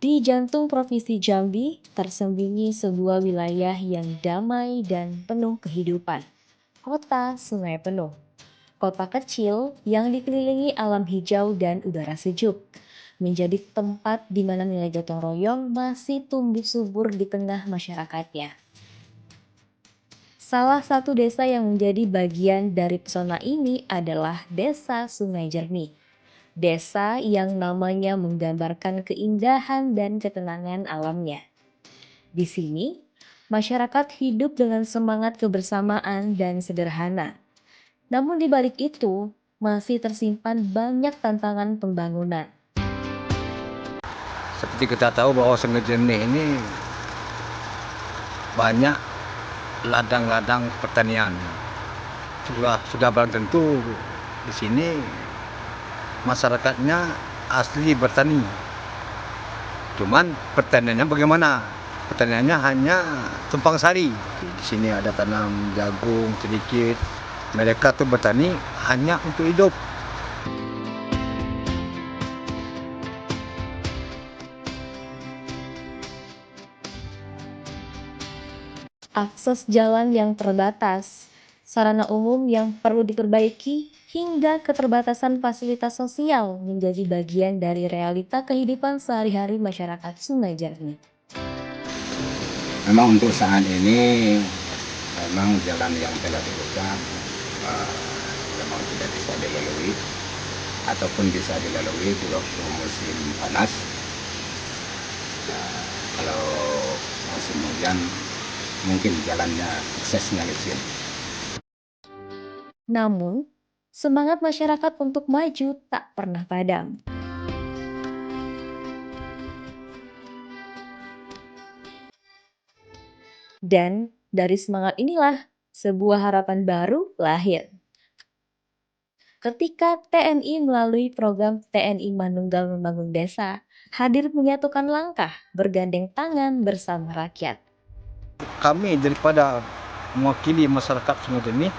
Di jantung Provinsi Jambi, tersembunyi sebuah wilayah yang damai dan penuh kehidupan. Kota Sungai Penuh. Kota kecil yang dikelilingi alam hijau dan udara sejuk. Menjadi tempat di mana nilai gotong royong masih tumbuh subur di tengah masyarakatnya. Salah satu desa yang menjadi bagian dari pesona ini adalah Desa Sungai Jernih. Desa yang namanya menggambarkan keindahan dan ketenangan alamnya. Di sini, masyarakat hidup dengan semangat kebersamaan dan sederhana. Namun di balik itu, masih tersimpan banyak tantangan pembangunan. Seperti kita tahu bahwa Sungai Jernih ini banyak ladang-ladang pertanian. Sudah barang tentu di sini masyarakatnya asli bertani. Cuman pertaniannya bagaimana? Pertaniannya hanya tumpang sari. Di sini ada tanam jagung sedikit. Mereka tuh bertani hanya untuk hidup. Akses jalan yang terbatas, sarana umum yang perlu diperbaiki, hingga keterbatasan fasilitas sosial menjadi bagian dari realita kehidupan sehari-hari masyarakat Sungai Jernih. Memang untuk saat ini memang jalan yang telah dibuka memang tidak bisa dilalui ataupun bisa dilalui di waktu musim panas. Kalau musim hujan mungkin jalannya aksesnya licin. Namun, semangat masyarakat untuk maju tak pernah padam. Dan dari semangat inilah sebuah harapan baru lahir. Ketika TNI melalui program TNI Manunggal Membangun Desa, hadir menyatukan langkah bergandeng tangan bersama rakyat. Kami daripada mewakili masyarakat Sungai Jernih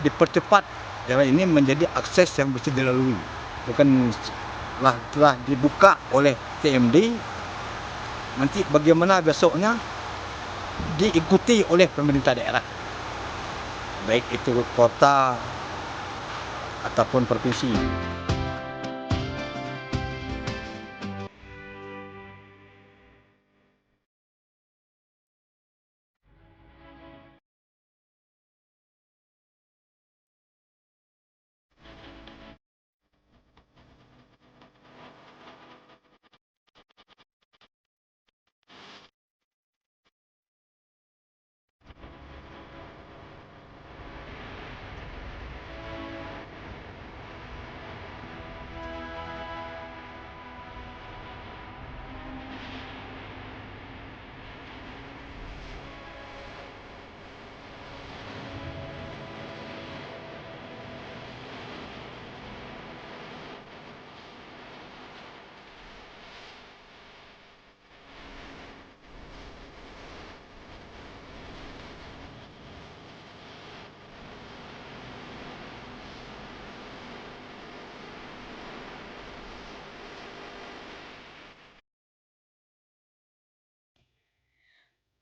dipercepat jalan ini menjadi akses yang bisa dilalui. Bukan telah dibuka oleh TMD, nanti bagaimana besoknya diikuti oleh pemerintah daerah, baik itu kota ataupun provinsi.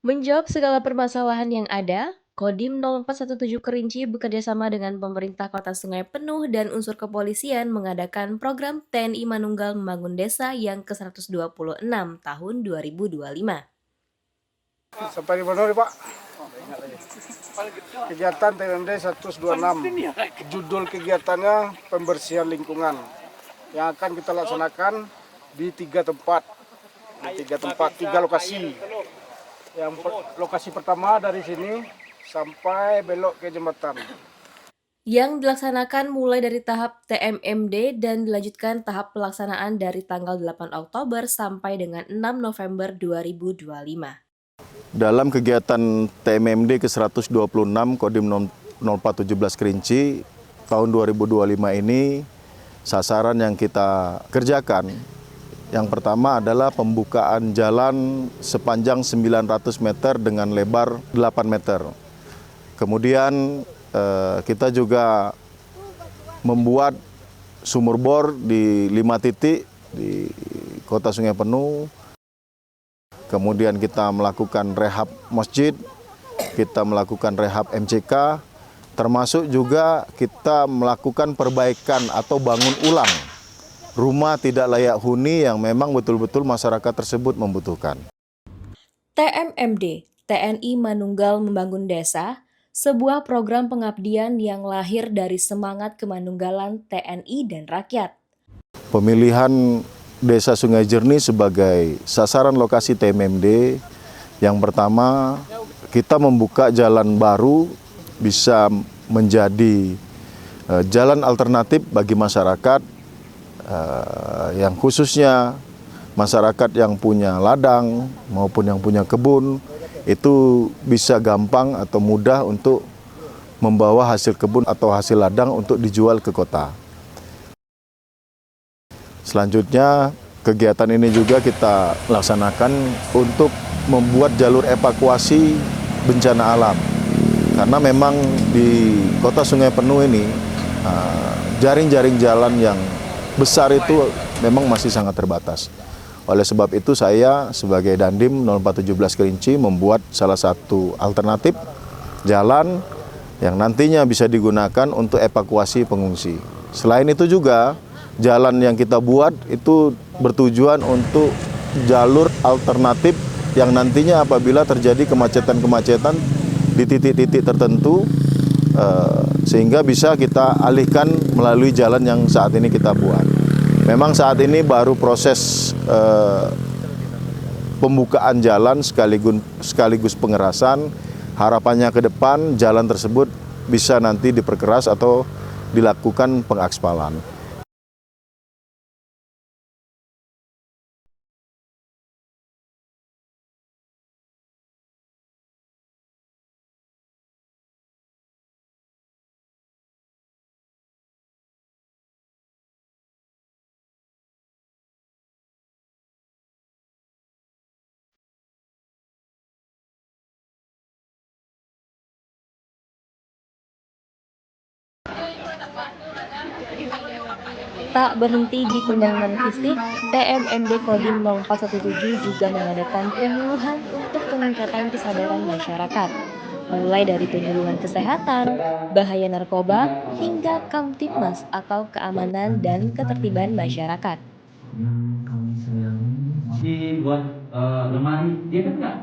Menjawab segala permasalahan yang ada, Kodim 0417 Kerinci bekerjasama dengan pemerintah Kota Sungai Penuh dan unsur kepolisian mengadakan program TNI Manunggal Membangun Desa yang ke-126 tahun 2025. Sampai di mana nih Pak? Kegiatan TMD 126. Judul kegiatannya pembersihan lingkungan yang akan kita laksanakan di 3 tempat. Di 3 lokasi. Yang lokasi pertama dari sini sampai belok ke jembatan. Yang dilaksanakan mulai dari tahap TMMD dan dilanjutkan tahap pelaksanaan dari tanggal 8 Oktober sampai dengan 6 November 2025. Dalam kegiatan TMMD ke-126 Kodim 0417 Kerinci tahun 2025 ini, sasaran yang kita kerjakan yang pertama adalah pembukaan jalan sepanjang 900 meter dengan lebar 8 meter. Kemudian kita juga membuat sumur bor di 5 titik di Kota Sungai Penuh, kemudian kita melakukan rehab masjid, kita melakukan rehab MCK, termasuk juga kita melakukan perbaikan atau bangun ulang rumah tidak layak huni yang memang betul-betul masyarakat tersebut membutuhkan. TMMD, TNI Manunggal Membangun Desa, sebuah program pengabdian yang lahir dari semangat kemanunggalan TNI dan rakyat. Pemilihan Desa Sungai Jernih sebagai sasaran lokasi TMMD, yang pertama kita membuka jalan baru bisa menjadi jalan alternatif bagi masyarakat yang khususnya masyarakat yang punya ladang maupun yang punya kebun, itu bisa gampang atau mudah untuk membawa hasil kebun atau hasil ladang untuk dijual ke kota. Selanjutnya, kegiatan ini juga kita laksanakan untuk membuat jalur evakuasi bencana alam. Karena memang di Kota Sungai Penuh ini, jaring-jaring jalan yang besar itu memang masih sangat terbatas. Oleh sebab itu saya sebagai Dandim 0417 Kerinci membuat salah satu alternatif jalan yang nantinya bisa digunakan untuk evakuasi pengungsi. Selain itu juga, jalan yang kita buat itu bertujuan untuk jalur alternatif yang nantinya apabila terjadi kemacetan-kemacetan di titik-titik tertentu, sehingga bisa kita alihkan melalui jalan yang saat ini kita buat. Memang saat ini baru proses pembukaan jalan sekaligus pengerasan. Harapannya ke depan jalan tersebut bisa nanti diperkeras atau dilakukan pengakspalan. Tak berhenti di penanganan fisik, TMMD Kodim 0417 juga mengadakan penyuluhan untuk peningkatan kesadaran masyarakat, mulai dari penyuluhan kesehatan, bahaya narkoba, hingga Kamtibmas atau keamanan dan ketertiban masyarakat. Si buat lemari, dia kan nggak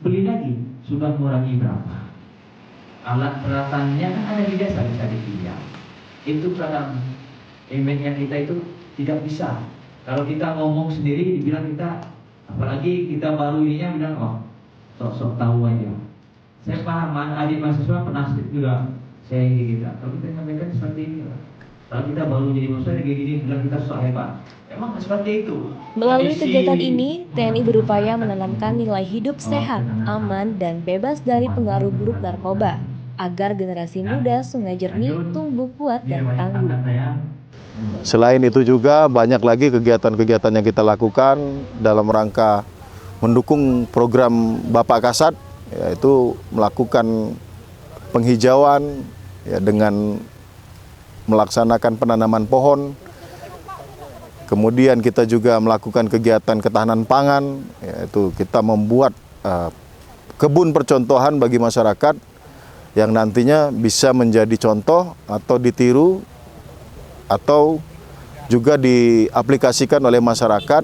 beli lagi, sudah mengurangi berapa. Alat peralatannya kan ada di desa, bisa dipinjam. Itu kadang image-nya kita itu tidak bisa. Kalau kita ngomong sendiri dibilang kita, apalagi kita baru ininya bilang, oh sok-sok tahu aja. Saya paham, adik mahasiswa penasib juga saya ini kita. Kalau kita sampaikan seperti ini lah. Kalau kita baru jadi mahasiswa kayak gini bilang kita sok hebat. Emang seperti itu. Melalui kegiatan ini, TNI berupaya menanamkan nilai hidup sehat, aman, dan bebas dari pengaruh buruk narkoba, agar generasi muda Sungai Jernih tumbuh kuat dan tangguh. Selain itu juga banyak lagi kegiatan-kegiatan yang kita lakukan dalam rangka mendukung program Bapak Kasat, yaitu melakukan penghijauan ya, dengan melaksanakan penanaman pohon. Kemudian kita juga melakukan kegiatan ketahanan pangan, yaitu kita membuat kebun percontohan bagi masyarakat yang nantinya bisa menjadi contoh atau ditiru atau juga diaplikasikan oleh masyarakat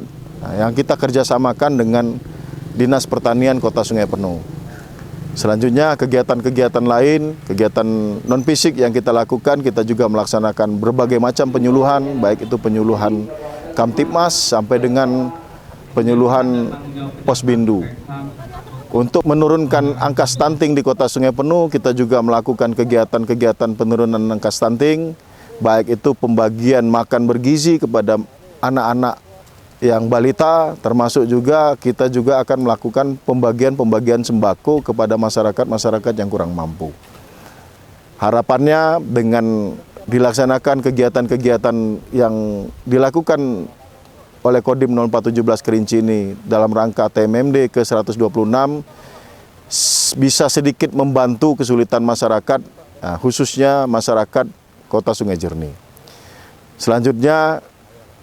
yang kita kerjasamakan dengan Dinas Pertanian Kota Sungai Penuh. Selanjutnya kegiatan-kegiatan lain, kegiatan non-fisik yang kita lakukan, kita juga melaksanakan berbagai macam penyuluhan, baik itu penyuluhan Kamtibmas sampai dengan penyuluhan Posbindu. Untuk menurunkan angka stunting di Kota Sungai Penuh, kita juga melakukan kegiatan-kegiatan penurunan angka stunting, baik itu pembagian makan bergizi kepada anak-anak yang balita, termasuk juga kita juga akan melakukan pembagian sembako kepada masyarakat yang kurang mampu. Harapannya dengan dilaksanakan kegiatan-kegiatan yang dilakukan oleh Kodim 0417 Kerinci ini dalam rangka TMMD ke-126 bisa sedikit membantu kesulitan masyarakat, khususnya masyarakat Kota Sungai Jernih. Selanjutnya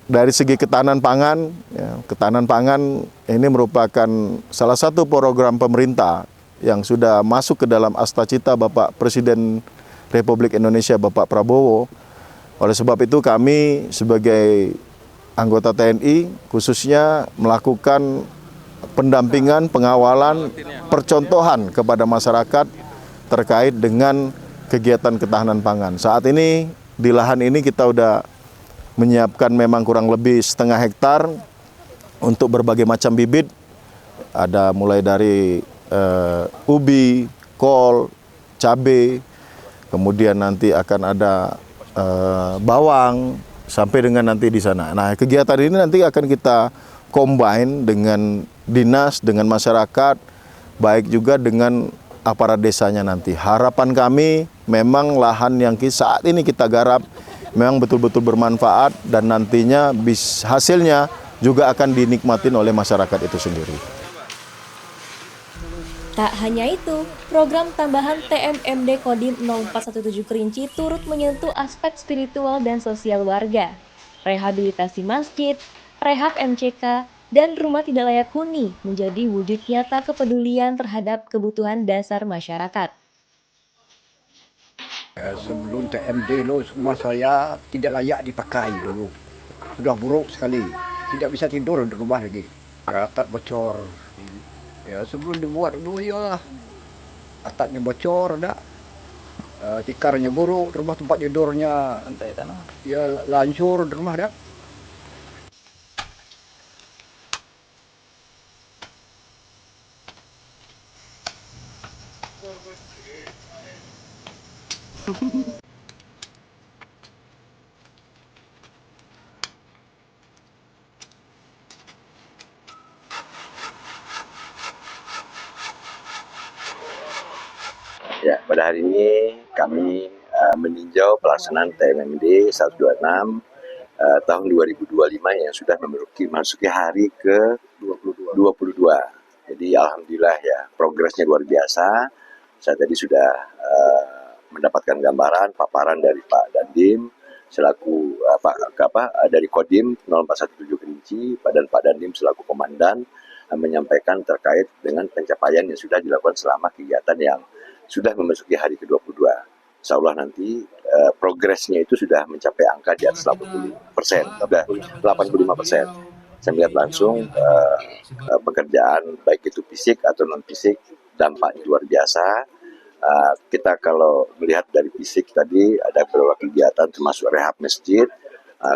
dari segi ketahanan pangan, ya, ketahanan pangan ini merupakan salah satu program pemerintah yang sudah masuk ke dalam astacita Bapak Presiden Republik Indonesia Bapak Prabowo. Oleh sebab itu kami sebagai anggota TNI khususnya melakukan pendampingan, pengawalan, percontohan kepada masyarakat terkait dengan kegiatan ketahanan pangan. Saat ini di lahan ini kita udah menyiapkan memang kurang lebih 0,5 hektar untuk berbagai macam bibit. Ada mulai dari ubi, kol, cabai, kemudian nanti akan ada bawang, sampai dengan nanti di sana. Nah, kegiatan ini nanti akan kita combine dengan dinas, dengan masyarakat, baik juga dengan aparat desanya nanti. Harapan kami memang lahan yang saat ini kita garap memang betul-betul bermanfaat dan nantinya hasilnya juga akan dinikmatin oleh masyarakat itu sendiri. Tak hanya itu, program tambahan TMMD Kodim 0417 Kerinci turut menyentuh aspek spiritual dan sosial warga, rehabilitasi masjid, rehab MCK, dan rumah tidak layak huni menjadi wujud nyata kepedulian terhadap kebutuhan dasar masyarakat. Sebelum TMD rumah saya tidak layak dipakai dulu. Sudah buruk sekali. Tidak bisa tidur di rumah lagi. Atap bocor. Ya sebelum dibuat dulu ya atapnya bocor dah. Tikarnya buruk, rumah tempat tidurnya lantai tanah. Ya lancur di rumah dah. Ya, pada hari ini kami meninjau pelaksanaan TMMD 126 tahun 2025 yang sudah memasuki hari ke 22. Jadi alhamdulillah ya, progresnya luar biasa. Saya tadi sudah mendapatkan gambaran paparan dari Pak Dandim selaku dari Kodim 0417 Kerinci dan Pak Dandim selaku komandan menyampaikan terkait dengan pencapaian yang sudah dilakukan selama kegiatan yang sudah memasuki hari ke-22. Insya Allah nanti progresnya itu sudah mencapai angka di atas 80%, sudah 85%. Saya melihat langsung pekerjaan baik itu fisik atau non fisik dampaknya luar biasa. Kita kalau melihat dari fisik tadi ada beberapa kegiatan termasuk rehab masjid,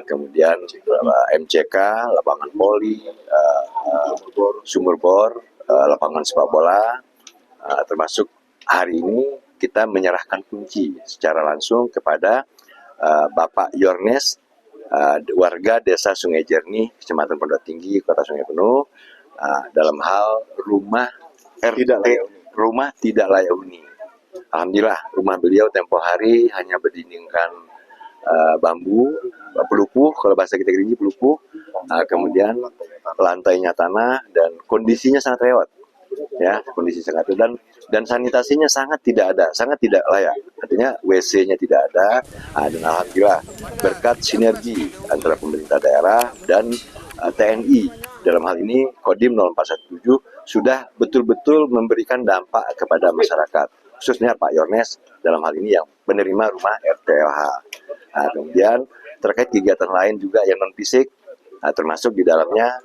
kemudian MCK, lapangan voli, sumur bor, lapangan sepak bola, termasuk hari ini kita menyerahkan kunci secara langsung kepada Bapak Yornes, warga Desa Sungai Jernih, Kecamatan Pondok Tinggi, Kota Sungai Penuh, dalam hal rumah rumah tidak layak huni. Alhamdulillah rumah beliau tempo hari hanya berdindingkan bambu, pelupuh, kalau bahasa kita Kerinci pelupuh, kemudian lantainya tanah dan kondisinya sangat rewat. Ya, kondisi sangat dan sanitasinya sangat tidak ada, sangat tidak layak. Artinya WC-nya tidak ada. Dan alhamdulillah berkat sinergi antara pemerintah daerah dan TNI dalam hal ini Kodim 0417 sudah betul-betul memberikan dampak kepada masyarakat, khususnya Pak Yornes dalam hal ini yang penerima rumah RTLH. Kemudian terkait kegiatan lain juga yang non fisik, termasuk di dalamnya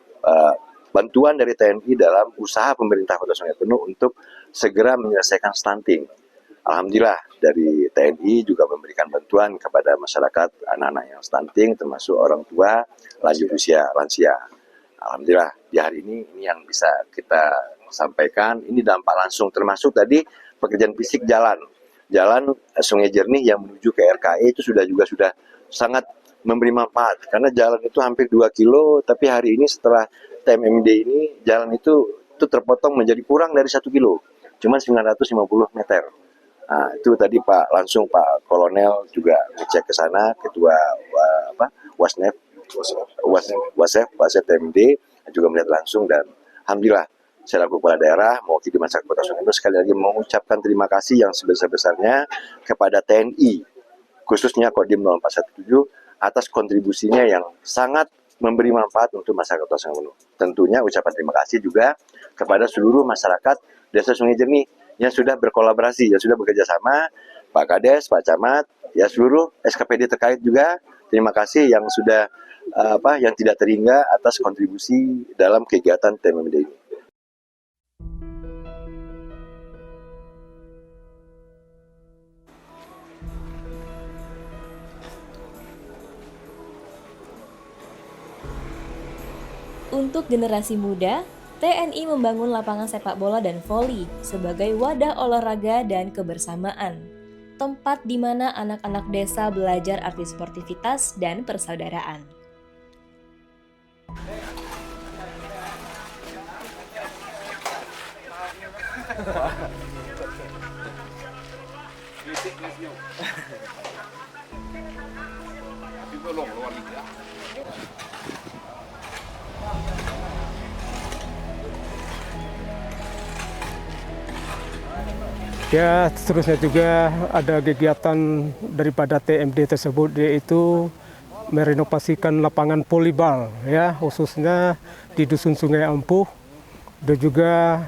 bantuan dari TNI dalam usaha pemerintah Kota Sungai Penuh untuk segera menyelesaikan stunting. Alhamdulillah dari TNI juga memberikan bantuan kepada masyarakat anak-anak yang stunting termasuk orang tua lanjut usia lansia. Alhamdulillah di hari ini yang bisa kita sampaikan ini dampak langsung termasuk tadi pekerjaan fisik jalan Sungai Jernih yang menuju ke RKE itu sudah sangat memberi manfaat karena jalan itu hampir 2 kilo tapi hari ini setelah TMMD ini jalan itu terpotong menjadi kurang dari 1 kilo, cuma 950 meter. Nah, itu tadi Pak Kolonel juga ngecek ke sana, ketua Wasef TMD juga melihat langsung dan alhamdulillah selaku kepala daerah mewakili masyarakat Kota Sungai Penuh sekali lagi mengucapkan terima kasih yang sebesar-besarnya kepada TNI khususnya Kodim 0417 atas kontribusinya yang sangat memberi manfaat untuk masyarakat Kota Sungai Penuh. Tentunya ucapan terima kasih juga kepada seluruh masyarakat Desa Sungai Jernih yang sudah berkolaborasi, yang sudah bekerja sama, Pak Kades, Pak Camat, ya seluruh SKPD terkait juga. Terima kasih yang sudah yang tidak terhingga atas kontribusi dalam kegiatan TMMD ini. Untuk generasi muda, TNI membangun lapangan sepak bola dan voli sebagai wadah olahraga dan kebersamaan. Tempat di mana anak-anak desa belajar arti sportivitas dan persaudaraan. Ya, seterusnya juga ada kegiatan daripada TMD tersebut, yaitu merenovasikan lapangan volleyball, ya, khususnya di Dusun Sungai Ampuh, dan juga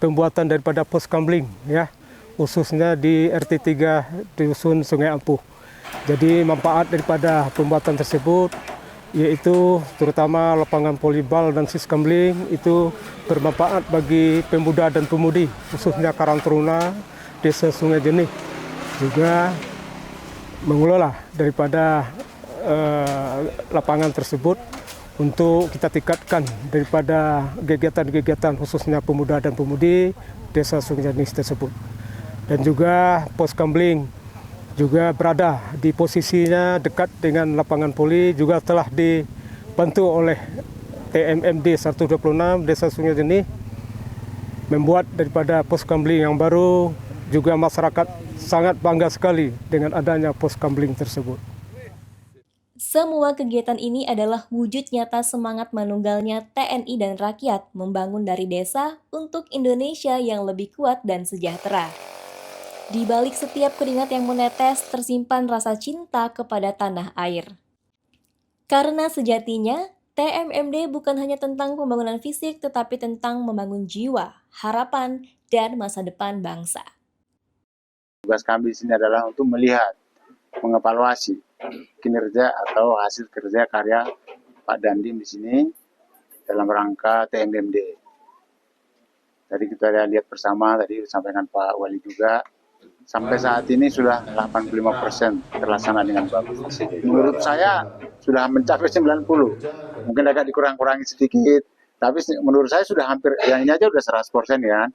pembuatan daripada pos kamling, ya, khususnya di RT 3 Dusun Sungai Ampuh. Jadi manfaat daripada pembuatan tersebut yaitu terutama lapangan volleyball dan sis kamling itu bermanfaat bagi pemuda dan pemudi, khususnya Karang Taruna Desa Sungai Jernih. Juga mengelola daripada lapangan tersebut untuk kita tingkatkan daripada kegiatan-kegiatan khususnya pemuda dan pemudi Desa Sungai Jernih tersebut. Dan juga pos kamling juga berada di posisinya dekat dengan lapangan voli, juga telah dibantu oleh TMMD 126 Desa Sungai Jernih membuat daripada pos kamling yang baru. Juga masyarakat sangat bangga sekali dengan adanya pos kamling tersebut. Semua kegiatan ini adalah wujud nyata semangat manunggalnya TNI dan rakyat membangun dari desa untuk Indonesia yang lebih kuat dan sejahtera. Di balik setiap keringat yang menetes tersimpan rasa cinta kepada tanah air. Karena sejatinya, TMMD bukan hanya tentang pembangunan fisik tetapi tentang membangun jiwa, harapan, dan masa depan bangsa. Tugas kami di sini adalah untuk melihat, mengevaluasi kinerja atau hasil kerja karya Pak Dandim di sini dalam rangka TMMD. Tadi kita lihat bersama, tadi disampaikan Pak Wali juga, sampai saat ini sudah 85% terlaksana dengan bagus. Menurut saya sudah mencapai 90, mungkin agak dikurang-kurangi sedikit, tapi menurut saya sudah hampir, yang ini aja sudah 100% ya.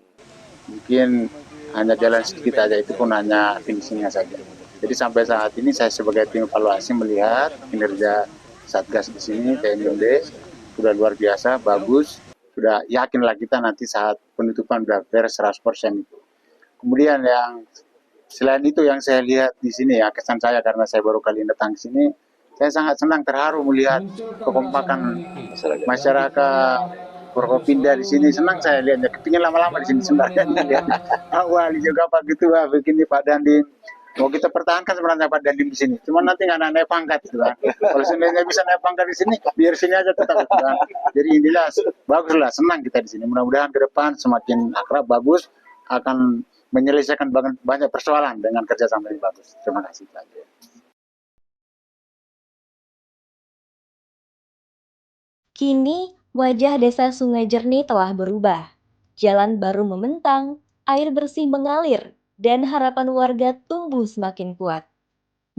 Mungkin hanya jalan sedikit aja, itu pun hanya finishingnya saja. Jadi sampai saat ini saya sebagai tim evaluasi melihat kinerja Satgas di sini, TMMD, sudah luar biasa, bagus, sudah yakinlah kita nanti saat penutupan sudah beres 100% itu. Kemudian yang selain itu yang saya lihat di sini ya, kesan saya karena saya baru kali datang ke sini, saya sangat senang, terharu melihat kekompakan masyarakat Forkopimda di sini. Senang saya lihatnya, kepingin lama-lama di sini sebenarnya. Pak Wali juga, Pak Ketua, begini Pak Dandim. Mau kita pertahankan sebenarnya Pak Dandim di sini. Cuma nanti nggak naik pangkat gitu kan. Kalau sebenarnya bisa naik pangkat di sini, biar sini aja tetap gitu kan. Jadi inilah baguslah, senang kita di sini. Mudah-mudahan ke depan semakin akrab, bagus, akan menyelesaikan banyak persoalan dengan kerjasama yang bagus. Terima kasih Pak. Kini, wajah Desa Sungai Jernih telah berubah. Jalan baru membentang, air bersih mengalir, dan harapan warga tumbuh semakin kuat.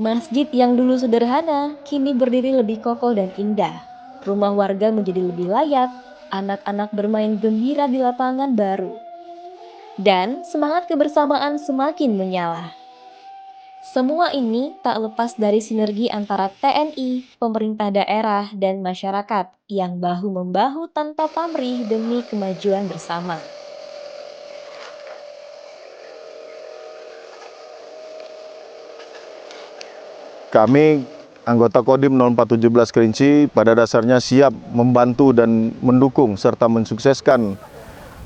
Masjid yang dulu sederhana, kini berdiri lebih kokoh dan indah. Rumah warga menjadi lebih layak, anak-anak bermain gembira di lapangan baru. Dan semangat kebersamaan semakin menyala. Semua ini tak lepas dari sinergi antara TNI, pemerintah daerah, dan masyarakat yang bahu-membahu tanpa pamrih demi kemajuan bersama. Kami anggota Kodim 0417 Kerinci pada dasarnya siap membantu dan mendukung serta mensukseskan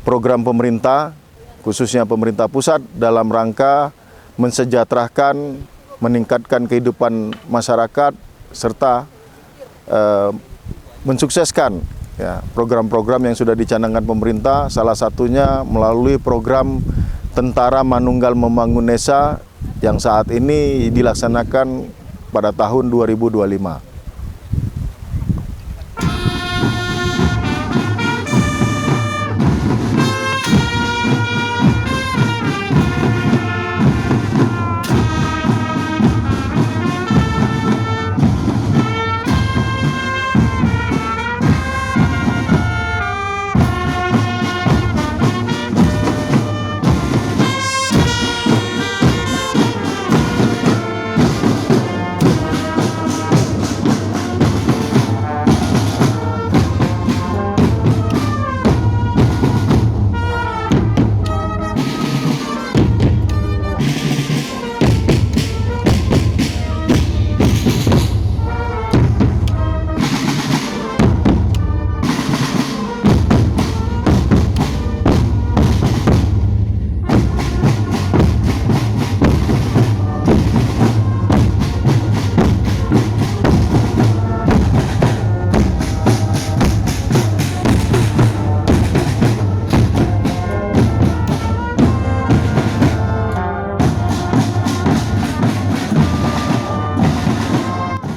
program pemerintah, khususnya pemerintah pusat dalam rangka mensejahterakan, meningkatkan kehidupan masyarakat, serta mensukseskan ya program-program yang sudah dicanangkan pemerintah, salah satunya melalui program Tentara Manunggal Membangun Desa yang saat ini dilaksanakan pada tahun 2025.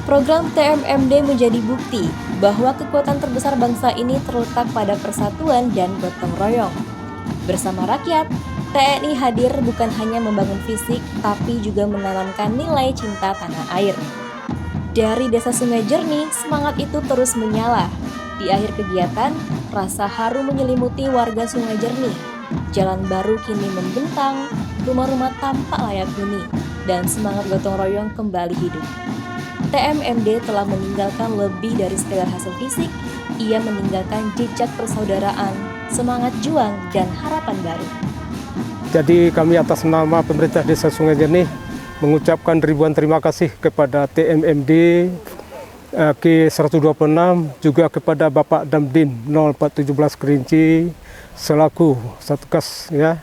Program TMMD menjadi bukti bahwa kekuatan terbesar bangsa ini terletak pada persatuan dan gotong royong. Bersama rakyat, TNI hadir bukan hanya membangun fisik, tapi juga menanamkan nilai cinta tanah air. Dari Desa Sungai Jernih, semangat itu terus menyala. Di akhir kegiatan, rasa haru menyelimuti warga Sungai Jernih. Jalan baru kini membentang, rumah-rumah tampak layak huni, dan semangat gotong royong kembali hidup. TMMD telah meninggalkan lebih dari sekedar hasil fisik, ia meninggalkan jejak persaudaraan, semangat juang, dan harapan baru. Jadi kami atas nama pemerintah Desa Sungai Jernih mengucapkan ribuan terima kasih kepada TMMD K126, juga kepada Bapak Damdim 0417 Kerinci selaku Satgas ya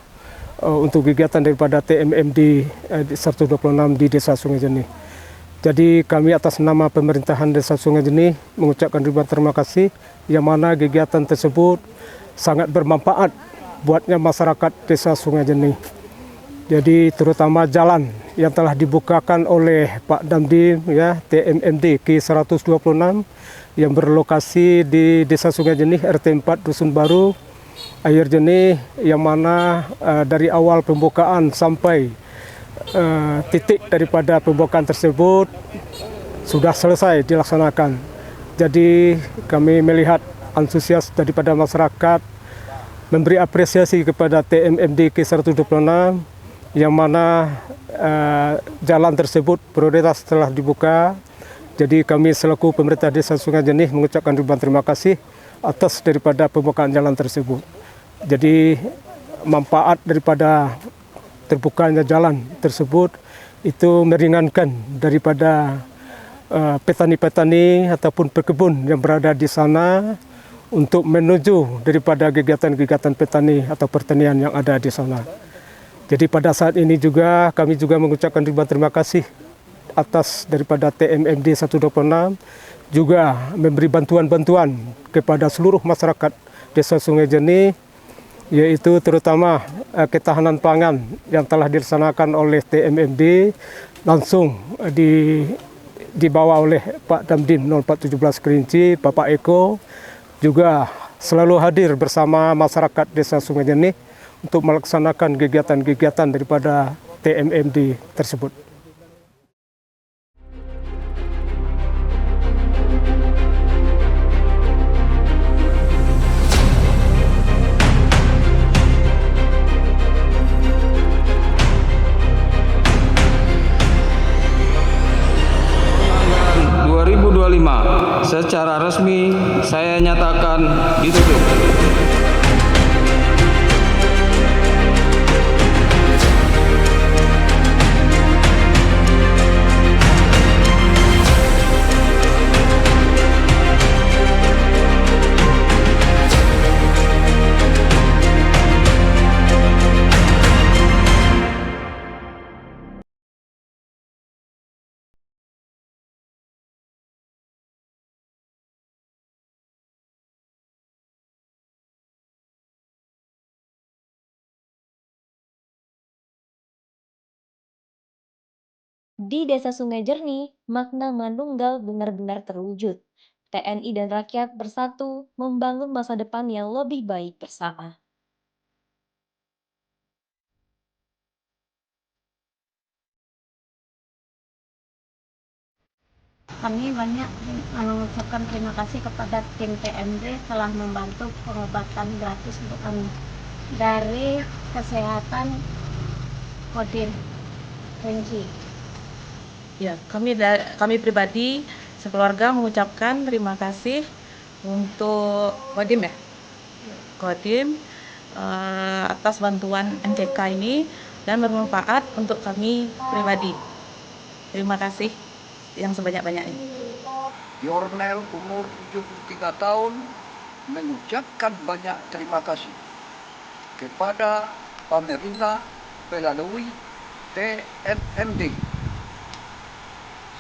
untuk kegiatan daripada TMMD 126 di Desa Sungai Jernih. Jadi kami atas nama pemerintahan Desa Sungai Jernih mengucapkan ribuan terima kasih, yang mana kegiatan tersebut sangat bermanfaat buatnya masyarakat Desa Sungai Jernih. Jadi terutama jalan yang telah dibukakan oleh Pak Damdim ya TMMD K126 yang berlokasi di Desa Sungai Jernih RT 4 Dusun Baru Air Jernih, yang mana dari awal pembukaan sampai titik daripada pembukaan tersebut sudah selesai dilaksanakan. Jadi kami melihat antusias daripada masyarakat memberi apresiasi kepada TMMD K126, yang mana jalan tersebut prioritas telah dibuka. Jadi kami selaku pemerintah Desa Sungai Jernih mengucapkan ribuan terima kasih atas daripada pembukaan jalan tersebut. Jadi manfaat daripada terbukanya jalan tersebut itu meringankan daripada petani-petani ataupun pekebun yang berada di sana untuk menuju daripada kegiatan-kegiatan petani atau pertanian yang ada di sana. Jadi pada saat ini juga kami juga mengucapkan ribuan terima kasih atas daripada TMMD 126 juga memberi bantuan-bantuan kepada seluruh masyarakat Desa Sungai Jernih, yaitu terutama ketahanan pangan yang telah dilaksanakan oleh TMMD langsung dibawa oleh Pak Damdim 0417 Kerinci, Bapak Eko, juga selalu hadir bersama masyarakat Desa Sungai Jernih untuk melaksanakan kegiatan-kegiatan daripada TMMD tersebut. Secara resmi saya nyatakan ditutup. Di Desa Sungai Jernih, makna manunggal benar-benar terwujud. TNI dan rakyat bersatu membangun masa depan yang lebih baik bersama. Kami banyak mengucapkan terima kasih kepada tim TMD telah membantu pengobatan gratis untuk kami dari kesehatan Kodim Kerinci. Ya, kami pribadi sekeluarga mengucapkan terima kasih untuk Kodim atas bantuan MCK ini dan bermanfaat untuk kami pribadi. Terima kasih yang sebanyak-banyaknya. Yornel umur 73 tahun mengucapkan banyak terima kasih kepada pemerintah melalui TNMD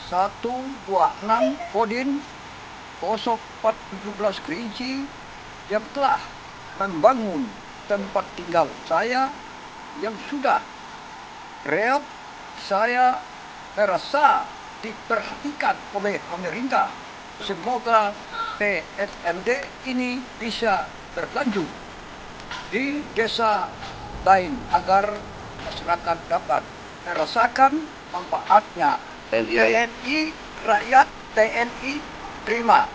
126 Kodim 0417 Kerinci yang telah membangun tempat tinggal saya yang sudah reot. Saya merasa diperhatikan oleh pemerintah. Semoga TNMD ini bisa berlanjut di desa lain agar masyarakat dapat merasakan manfaatnya. TNI, rakyat TNI terima.